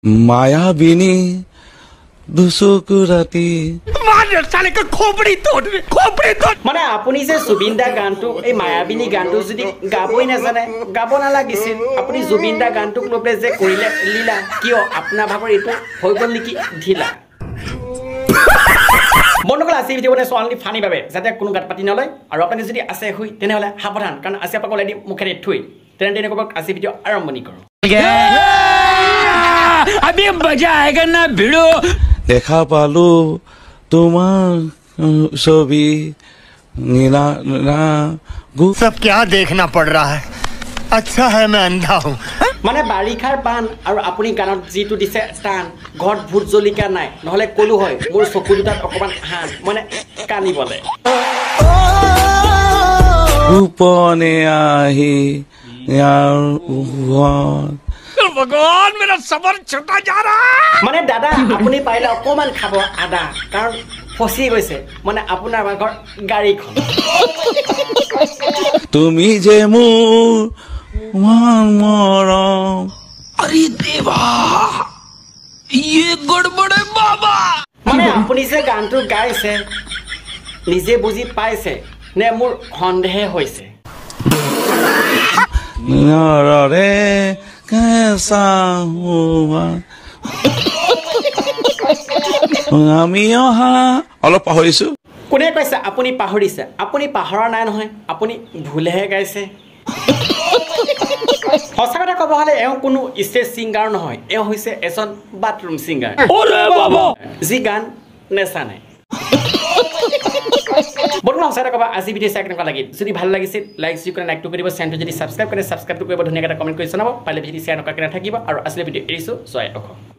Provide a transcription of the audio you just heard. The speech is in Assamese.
मायाबिनी दुसुकुराती মানে আপুনি যে জুবিন দা গানটো এই মায়াবিনী গানটো যদি গাবই নাজানে গাব নালাগিছিল আপুনি জুবিন দা গানটোক লৈ পেলাই যে কৰিলে লীলা কিয় আপোনাৰ ভাগৰ এইটো হৈ গ'ল নেকি ঢিলা বন্ধুসকল আজি ভিডিঅ' বনাইছোঁ অনলি ফানি বাবে যাতে কোনো গাত পাতি নলয় আৰু আপুনি যদি আছে হৈ তেনেহ'লে সাৱধান কাৰণ আজি আপোনাক ওলাই দিম মুখেৰে থৈ তেনেকৈ আজি ভিডিঅ' আৰম্ভণি কৰোঁ अभी मजा आएगा ना भिड़ो देखा पालू तुम्हार छवि नीला सब क्या देखना पड़ रहा है अच्छा है मैं अंधा हूँ মানে বাৰিষাৰ বান আৰু আপুনি গানত যিটো দিছে টান ঘৰত ভূত জলিকা নাই নহলে কলো হয় মোৰ চকু দুটাত অকমান হান মানে কানিবলে উপনে আহি यार भगवान मेरा सबर छूटा जा रहा है মানে দাদা আপুনি পাৰিলে অকমান খাব আদা কাৰণ ফসি গৈছে মানে আপোনাৰ ভাগৰ গাড়ীখন তুমি যে মোৰ মৰম अरे देवा ये गड़बड़ है बाबा মানে আপুনি যে গানটো গাইছে নিজে বুজি পাইছে নে মোৰ সন্দেহ হৈছে रे कैसा हुआ আমি অহা অলপ পাহৰিছো কোনে কৈছে আপুনি পাহৰিছে আপুনি পাহৰা নাই নহয় আপুনি ভুলহে গাইছে সঁচা কথা ক'ব হ'লে এওঁ কোনো ষ্টেজ ছিংগাৰ নহয় এওঁ হৈছে এজন বাথৰুম ছিংগাৰ যি গান নেচানে বন্ধু সঁচা কথা ক'বা আজি ভিডিঅ' চাই কেনেকুৱা লাগিল যদি ভাল লাগিছিল লাইকটো কৰিব চেনেলটো যদি ছাবস্ক্ৰাইব কৰে ছাবস্ক্ৰাইবটো কৰিব ধুনীয়াকৈ এটা কমেণ্ট কৰি জনাব পাৰিলে ভিডিঅ' শ্বেয়াৰ নকৰাকৈ নাথাকিব আৰু আচলতে ভিডিঅ' এৰিছোঁ জয় অসম।